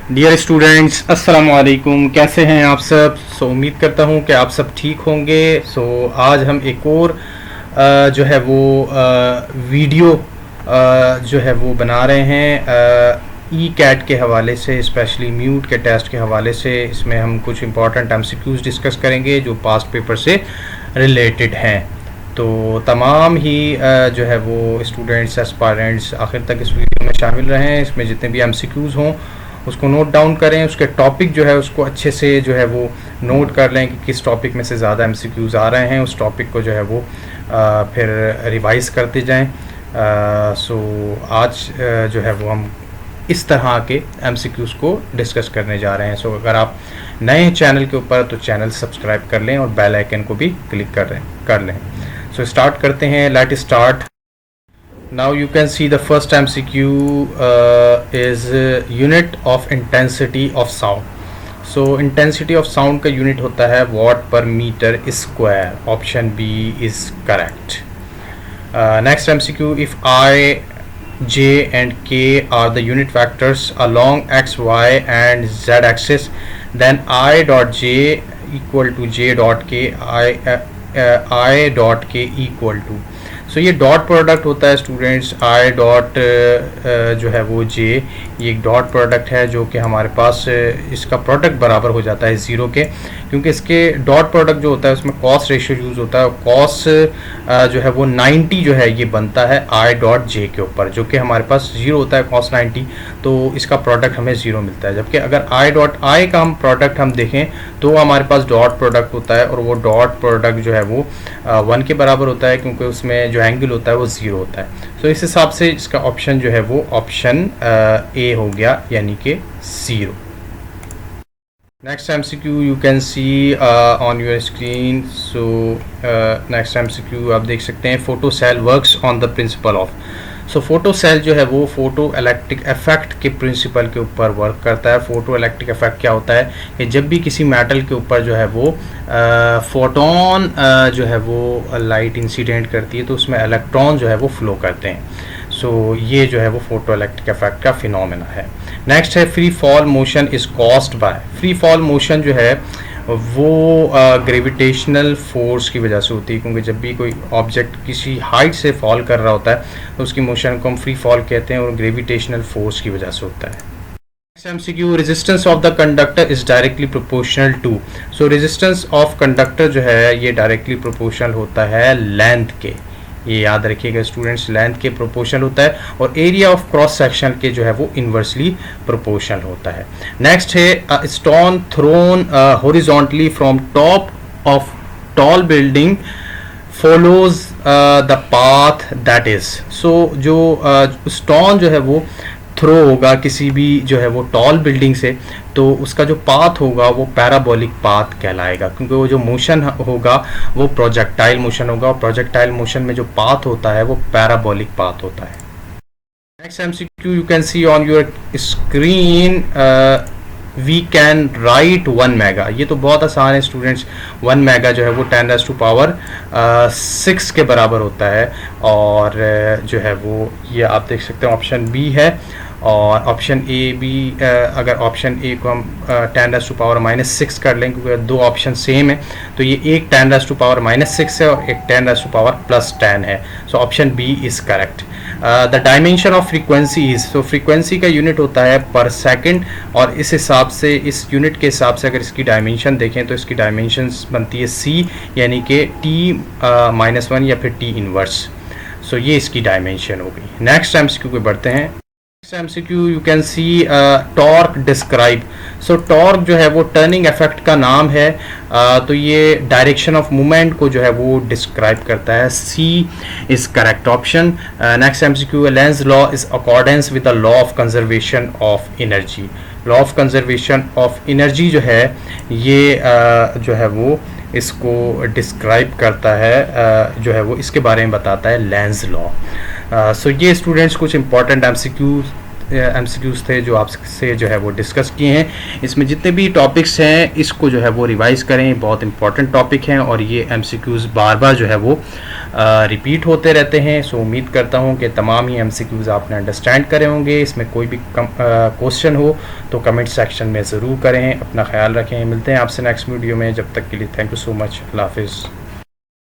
Dear students, अस्सलाम वालेकुम। कैसे हैं आप सब? उम्मीद करता हूं कि आप सब ठीक होंगे। आज हम एक और जो है वो वीडियो जो है वो बना रहे हैं ई कैट के हवाले से, स्पेशली म्यूट के टेस्ट के हवाले से। इसमें हम कुछ इंपॉर्टेंट एमसीक्यूज़ डिस्कस करेंगे जो पास्ट पेपर से रिलेटेड हैं। तो तमाम ही जो है वो स्टूडेंट्स, एस्पायरेंट्स आखिर तक इस वीडियो में शामिल रहें। इसमें जितने भी एमसीक्यूज़ हों उसको नोट डाउन करें, उसके टॉपिक जो है उसको अच्छे से जो है वो नोट कर लें कि किस टॉपिक में से ज़्यादा एमसीक्यूज़ आ रहे हैं। उस टॉपिक को जो है वो फिर रिवाइज़ करते जाएं। आज जो है वो हम इस तरह के एमसीक्यूज़ को डिस्कस करने जा रहे हैं। अगर आप नए हैं चैनल के ऊपर तो चैनल सब्सक्राइब कर लें और बेल आइकन को भी क्लिक कर लें। स्टार्ट करते हैं। Let start. Now you can see the first MCQ is unit of intensity of sound. So intensity of sound का unit होता है watt per meter square. Option B is correct. Next MCQ, if I, J and K are the unit vectors along X, Y and Z axis, then I dot J equal to J dot K, I dot K equal to। ये dot product होता है students. I dot जो है वो जे, ये एक dot product है जो कि हमारे पास इसका प्रोडक्ट बराबर हो जाता है ज़ीरो के, क्योंकि इसके डॉट प्रोडक्ट जो होता है उसमें कॉस रेशियो यूज़ होता है। कॉस जो है वो 90 जो है ये बनता है आई डॉट जे के ऊपर, जो कि हमारे पास ज़ीरो होता है कॉस 90, तो इसका प्रोडक्ट हमें ज़ीरो मिलता है। जबकि अगर आई डॉट आई का हम प्रोडक्ट हम देखें तो हमारे पास डॉट प्रोडक्ट होता है और वो डॉट प्रोडक्ट जो है वो 1 के बराबर होता है, क्योंकि उसमें जो एंगल होता है वो ज़ीरो होता है। इस हिसाब से इसका ऑप्शन जो है वो ऑप्शन ए हो गया, यानी कि zero. Next MCQ you can see on your screen. Next MCQ आप देख सकते हैं, photo cell works on the principle of. Photo cell जो है वो फोटो इलेक्ट्रिक इफेक्ट के प्रिंसिपल के ऊपर वर्क करता है। फोटो इलेक्ट्रिक इफेक्ट क्या होता है कि जब भी किसी मेटल के ऊपर जो है वो फोटोन जो है वो लाइट इंसिडेंट करती है तो उसमें इलेक्ट्रॉन जो है वो फ्लो करते हैं। ये जो है वो फोटो इलेक्ट्रिक इफेक्ट का फिनोमेना है। नेक्स्ट है, free fall motion is caused by. Free fall motion जो है वो ग्रेविटेशनल फोर्स की वजह से होती है, क्योंकि जब भी कोई ऑब्जेक्ट किसी हाइट से फॉल कर रहा होता है तो उसकी मोशन को हम फ्री फॉल कहते हैं और ग्रेविटेशनल फोर्स की वजह से होता है। Next MCQ, resistance of the conductor is directly proportional to. Resistance of conductor जो है ये डायरेक्टली प्रोपोर्शनल होता है लेंथ के। ये याद रखिएगा स्टूडेंट्स, लेंथ के प्रोपोर्शनल होता है और एरिया ऑफ क्रॉस सेक्शन के जो है वो इन्वर्सली प्रोपोर्शनल होता है। नेक्स्ट है, stone thrown horizontally from top of tall building follows the path that is. जो स्टोन जो है वो थ्रो होगा किसी भी जो है वो टॉल बिल्डिंग से, तो उसका जो पाथ होगा वो पैराबोलिक पाथ कहलाएगा, क्योंकि वो जो मोशन होगा वो प्रोजेक्टाइल मोशन होगा और प्रोजेक्टाइल मोशन में जो पाथ होता है वो पैराबोलिक पाथ होता है। Next MCQ you can see on your screen, we can write 1 mega. ये तो बहुत आसान है स्टूडेंट्स। 1 मेगा जो है वो 10⁻6 के बराबर होता है और जो है वो ये आप देख सकते हैं ऑप्शन बी है। और ऑप्शन ए भी, अगर ऑप्शन ए को हम 10⁻6 कर लें, क्योंकि दो ऑप्शन सेम है, तो ये एक 10⁻6 है और एक 10⁻+10 है। Option B is correct. The dimension of frequency is, frequency का यूनिट होता है पर सेकंड, और इस हिसाब से, इस यूनिट के हिसाब से अगर इसकी डायमेंशन देखें तो इसकी डायमेंशन बनती है सी, यानी कि t-1 या फिर t इनवर्स। ये इसकी डायमेंशन हो गई। नेक्स्ट एमसीक्यू पे बढ़ते हैं। MCQ you can C torque describe. Torque जो है वो टर्निंग इफेक्ट का नाम है, तो ये डायरेक्शन ऑफ मूवमेंट को जो है वो डिस्क्राइब करता है। C is correct option. Next MCQ, Lenz law is accordance with the law of conservation of energy. Law of conservation of energy जो है ये जो है वो इसको डिस्क्राइब करता है, जो है वो इसके बारे में बताता है लेंज लॉ। ये स्टूडेंट्स कुछ इंपॉर्टेंट एमसीक्यू MCQs थे जो आपसे जो है वो डिस्कस किए हैं। इसमें जितने भी टॉपिक्स हैं इसको जो है वो रिवाइज करें, बहुत इंपॉर्टेंट टॉपिक हैं और ये MCQs बार बार जो है वो रिपीट होते रहते हैं। सो उम्मीद करता हूँ कि तमाम ही MCQs आपने अंडरस्टैंड करे होंगे। इसमें कोई भी क्वेश्चन हो तो कमेंट सेक्शन में ज़रूर करें। अपना ख्याल रखें, मिलते हैं आपसे नेक्स्ट वीडियो में। जब तक के लिए थैंक यू सो मच, अल्लाह हाफिज़।